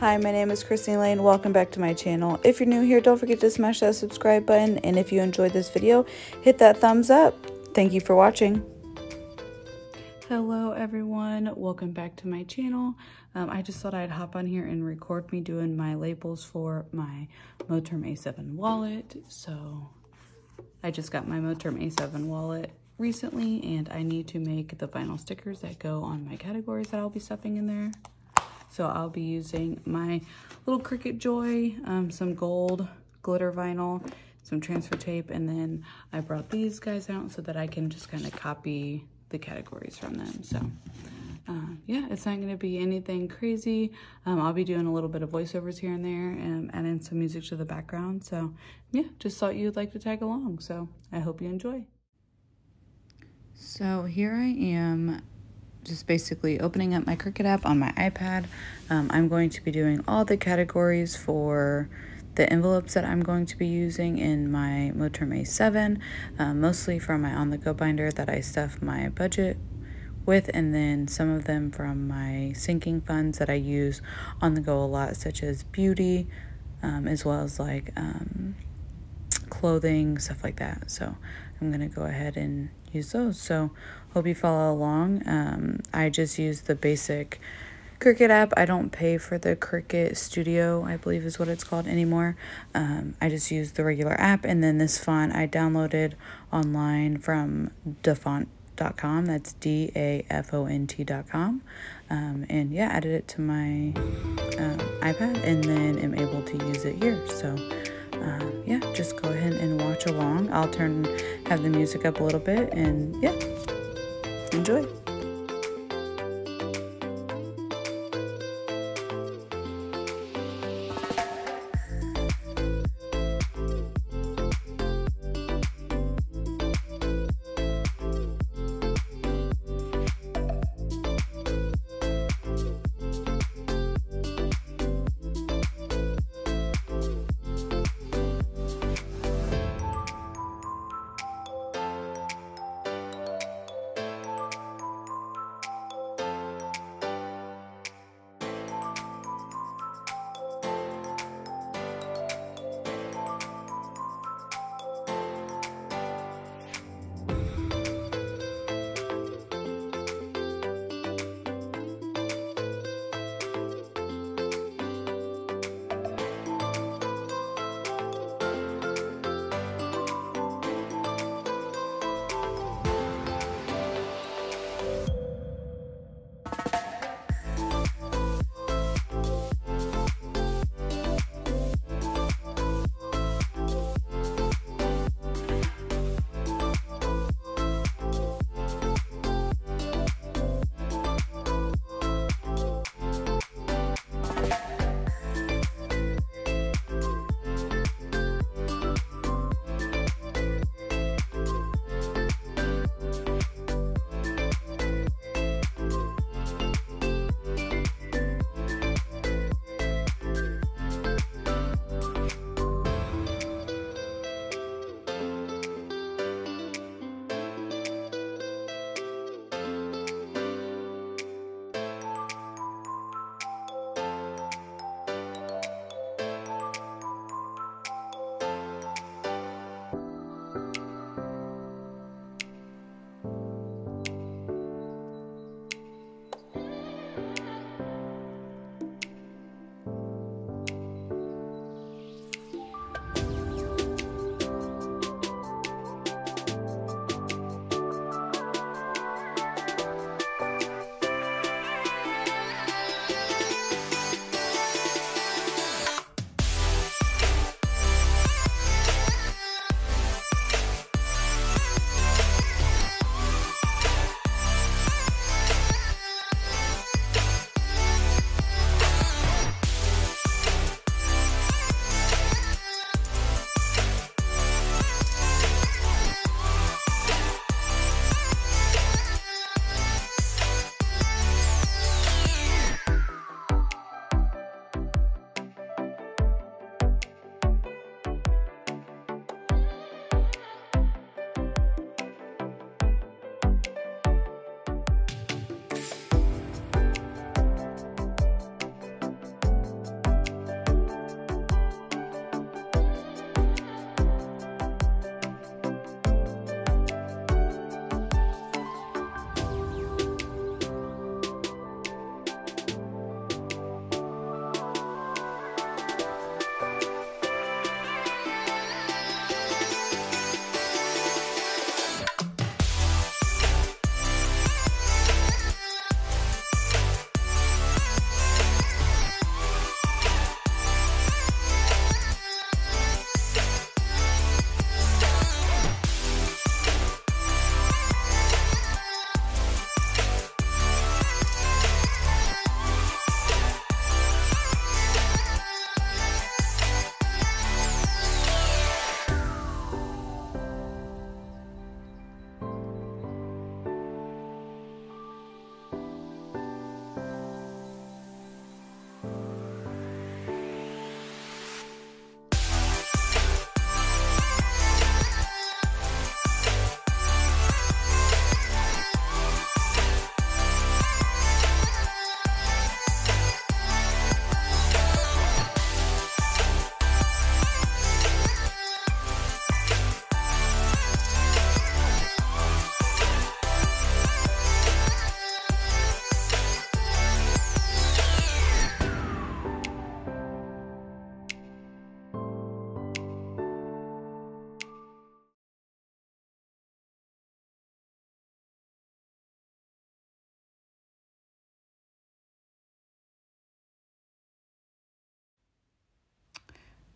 Hi, my name is Christine Lane. Welcome back to my channel. If you're new here, don't forget to smash that subscribe button. And if you enjoyed this video, hit that thumbs up. Thank you for watching. Hello everyone, welcome back to my channel. I just thought I'd hop on here and record me doing my labels for my Moterm A7 wallet. So I just got my Moterm A7 wallet recently and I need to make the vinyl stickers that go on my categories that I'll be stuffing in there. So I'll be using my little Cricut Joy, some gold glitter vinyl, some transfer tape, and then I brought these guys out so that I can just kind of copy the categories from them. So yeah, it's not going to be anything crazy. I'll be doing a little bit of voiceovers here and there and adding some music to the background. So yeah, just thought you'd like to tag along. So I hope you enjoy. So here I am, just basically opening up my Cricut app on my iPad. I'm going to be doing all the categories for the envelopes that I'm going to be using in my Moterm A7, mostly from my on-the-go binder that I stuff my budget with, and then some of them from my sinking funds that I use on the go a lot, such as beauty, as well as like clothing, stuff like that. So I'm gonna go ahead and use those. So hope you follow along. I just use the basic Cricut app. I don't pay for the Cricut Studio, I believe is what it's called anymore. I just use the regular app, and then this font I downloaded online from dafont.com. That's DAFONT.com. And yeah, added it to my iPad and then am able to use it here. So yeah, just go ahead and watch along. I'll have the music up a little bit and yeah, enjoy.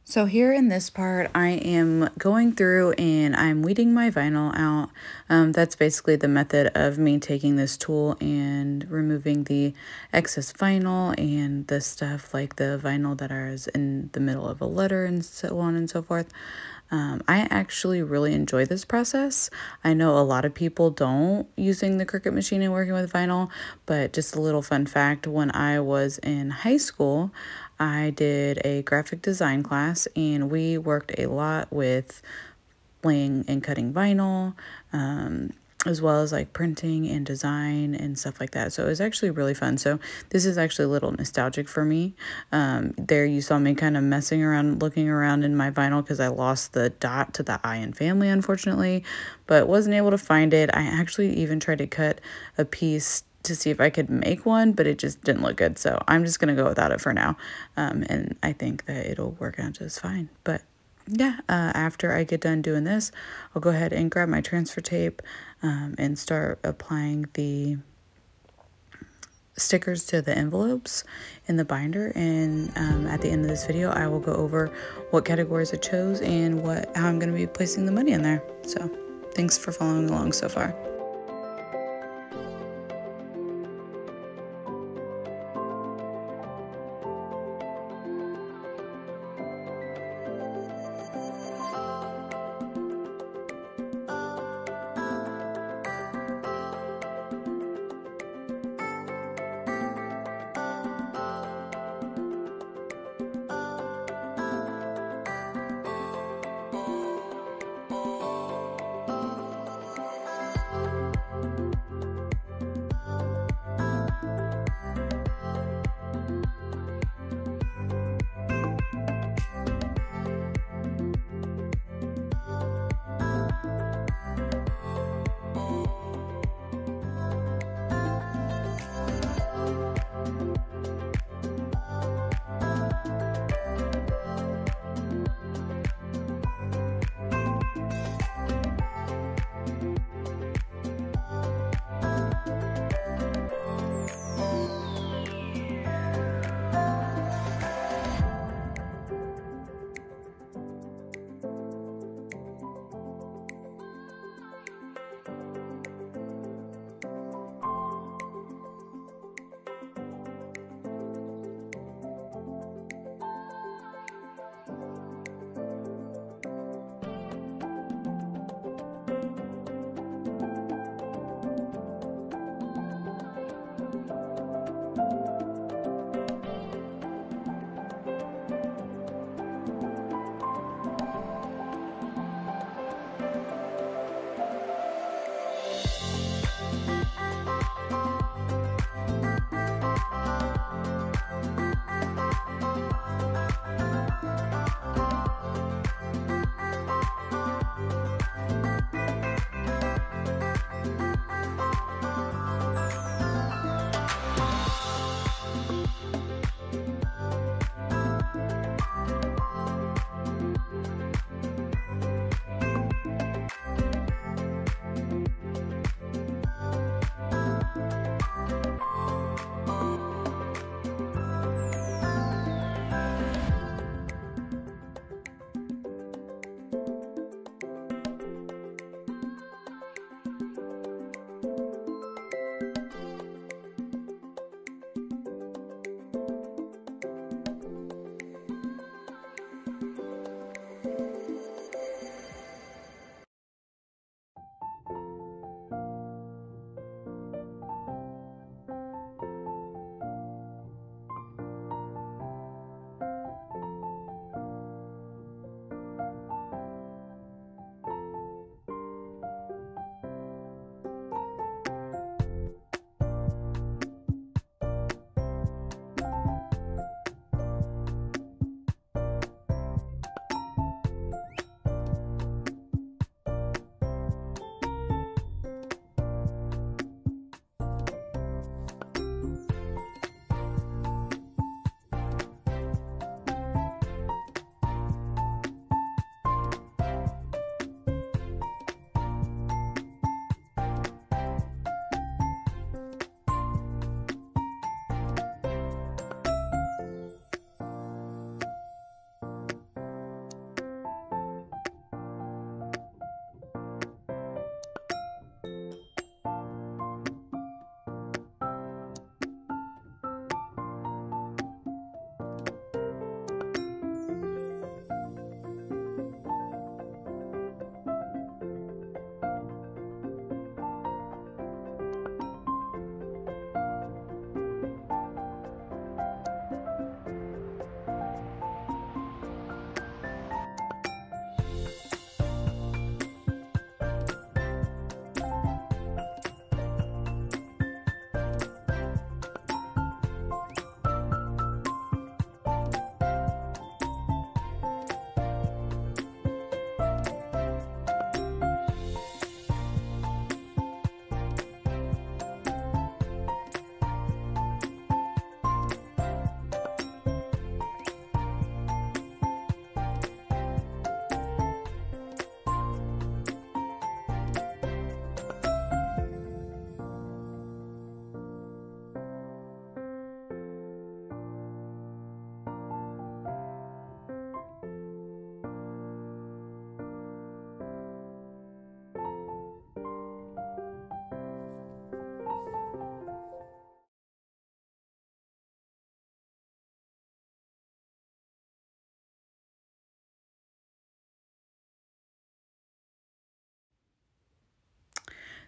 So here in this part, I am going through and I'm weeding my vinyl out. That's basically the method of me taking this tool and removing the excess vinyl and the stuff like the vinyl that is in the middle of a letter and so on and so forth. I actually really enjoy this process. I know a lot of people don't using the Cricut machine and working with vinyl, but just a little fun fact, when I was in high school, I did a graphic design class and we worked a lot with laying and cutting vinyl, as well as like printing and design and stuff like that. So it was actually really fun. So this is actually a little nostalgic for me. There you saw me kind of messing around, looking around in my vinyl because I lost the dot to the I in family, unfortunately, but wasn't able to find it. I actually even tried to cut a piece to see if I could make one, but it just didn't look good. So I'm just going to go without it for now. And I think that it'll work out just fine. But yeah, after I get done doing this, I'll go ahead and grab my transfer tape and start applying the stickers to the envelopes in the binder. And at the end of this video, I will go over what categories I chose and how I'm going to be placing the money in there. So thanks for following along so far.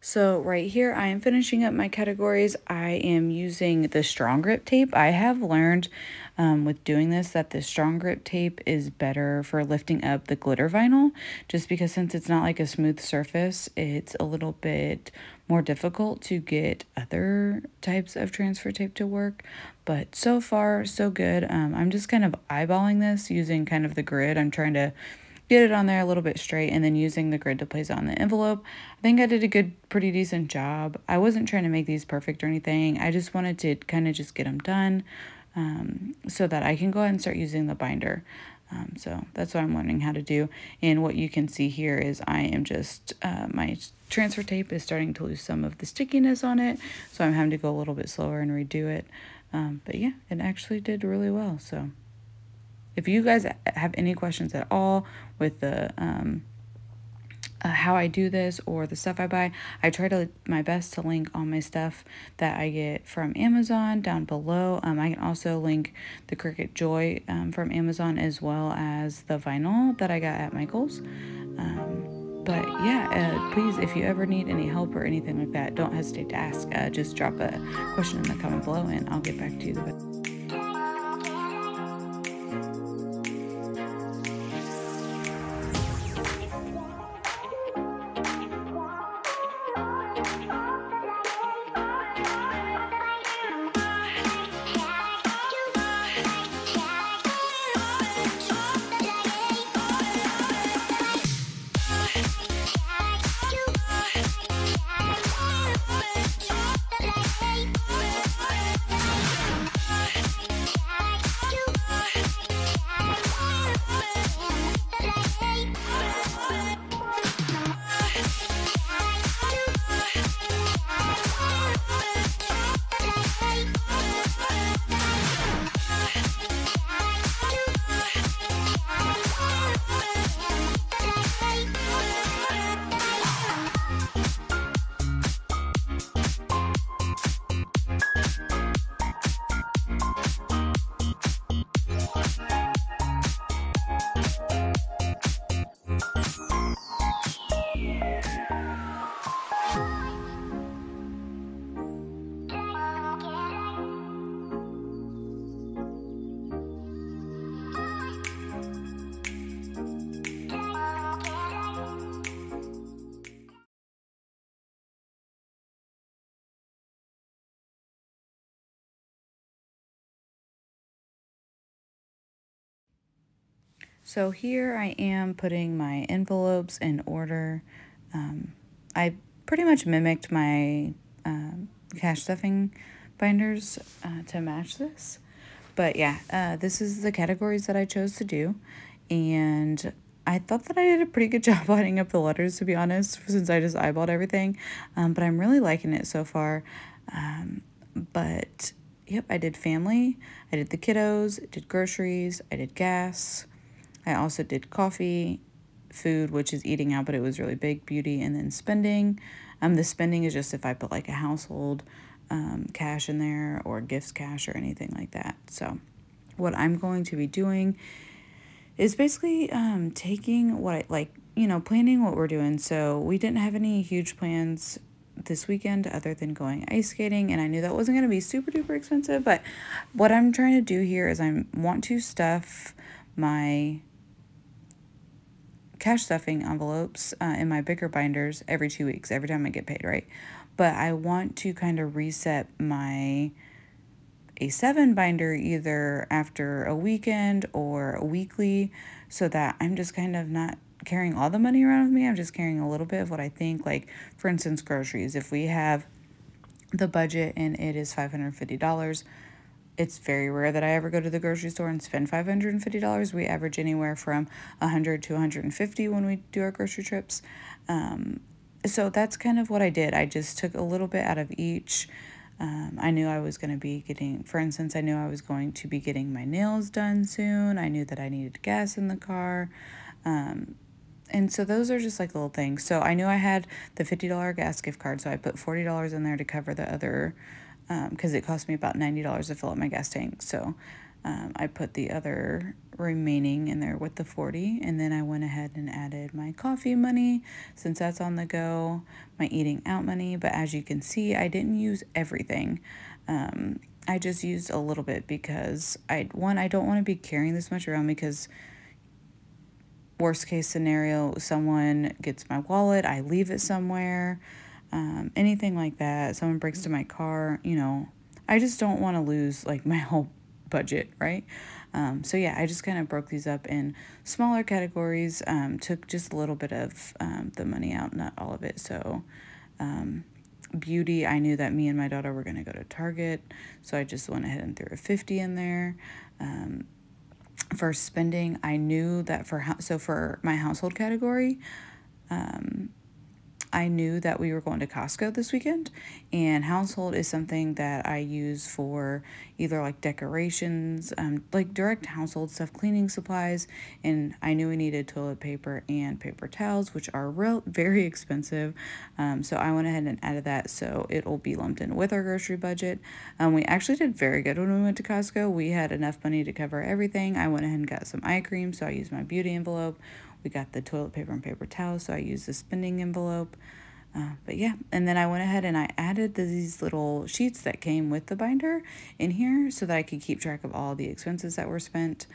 So right here, I am finishing up my categories. I am using the strong grip tape. I have learned with doing this that the strong grip tape is better for lifting up the glitter vinyl, just because since it's not like a smooth surface, it's a little bit more difficult to get other types of transfer tape to work. But so far, so good. I'm just kind of eyeballing this using kind of the grid. I'm trying to get it on there a little bit straight and then using the grid to place it on the envelope. I think I did a pretty decent job. I wasn't trying to make these perfect or anything. I just wanted to kind of just get them done so that I can go ahead and start using the binder. So that's what I'm learning how to do. And what you can see here is I am just, my transfer tape is starting to lose some of the stickiness on it. So I'm having to go a little bit slower and redo it. But yeah, it actually did really well. So if you guys have any questions at all with the how I do this or the stuff I buy, I try to my best to link all my stuff that I get from Amazon down below. I can also link the Cricut Joy from Amazon, as well as the vinyl that I got at Michael's. But yeah, please, if you ever need any help or anything like that, don't hesitate to ask. Just drop a question in the comment below and I'll get back to you the best. So here I am putting my envelopes in order. I pretty much mimicked my cash stuffing binders to match this. But yeah, this is the categories that I chose to do. And I thought that I did a pretty good job lining up the letters, to be honest, since I just eyeballed everything. But I'm really liking it so far. But yep, I did family, I did the kiddos, I did groceries, I did gas. I also did coffee, food, which is eating out, but it was really big, beauty, and then spending. The spending is just if I put like a household cash in there or gifts cash or anything like that. So what I'm going to be doing is basically taking what I like, planning what we're doing. So we didn't have any huge plans this weekend other than going ice skating, and I knew that wasn't going to be super duper expensive, but what I'm trying to do here is I want to stuff my cash stuffing envelopes in my bigger binders every 2 weeks, every time I get paid, right? But I want to kind of reset my A7 binder either after a weekend or a weekly, so that I'm just kind of not carrying all the money around with me. I'm just carrying a little bit of what I think, like for instance, groceries. If we have the budget and it is $550, it's very rare that I ever go to the grocery store and spend $550. We average anywhere from $100 to $150 when we do our grocery trips. So that's kind of what I did. I just took a little bit out of each. I knew I was going to be getting, for instance, I knew I was going to be getting my nails done soon. I knew that I needed gas in the car. And so those are just like little things. So I knew I had the $50 gas gift card, so I put $40 in there to cover the other, because it cost me about $90 to fill up my gas tank. So I put the other remaining in there with the 40, and then I went ahead and added my coffee money since that's on the go, my eating out money. But as you can see, I didn't use everything. I just used a little bit because I don't want to be carrying this much around, because worst case scenario, someone gets my wallet, I leave it somewhere, anything like that, someone breaks into my car, you know, I just don't want to lose like my whole budget, right? So yeah, I just kind of broke these up in smaller categories, took just a little bit of the money out, not all of it. So beauty, I knew that me and my daughter were going to go to Target, so I just went ahead and threw a 50 in there. For spending, I knew that for my household category, I knew that we were going to Costco this weekend, and household is something that I use for either like decorations, like direct household stuff, cleaning supplies, and I knew we needed toilet paper and paper towels, which are very expensive, so I went ahead and added that so it'll be lumped in with our grocery budget. We actually did very good when we went to Costco. We had enough money to cover everything. I went ahead and got some eye cream, so I used my beauty envelope. We got the toilet paper and paper towels, so I used the spending envelope. But yeah, and then I went ahead and I added these little sheets that came with the binder in here so that I could keep track of all the expenses that were spent,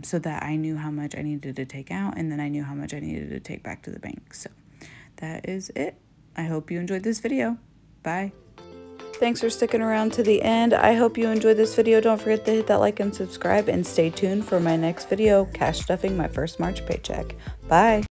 so that I knew how much I needed to take out, and then I knew how much I needed to take back to the bank. So that is it. I hope you enjoyed this video. Bye. Thanks for sticking around to the end. I hope you enjoyed this video. Don't forget to hit that like and subscribe, and stay tuned for my next video, cash stuffing my first March paycheck. Bye.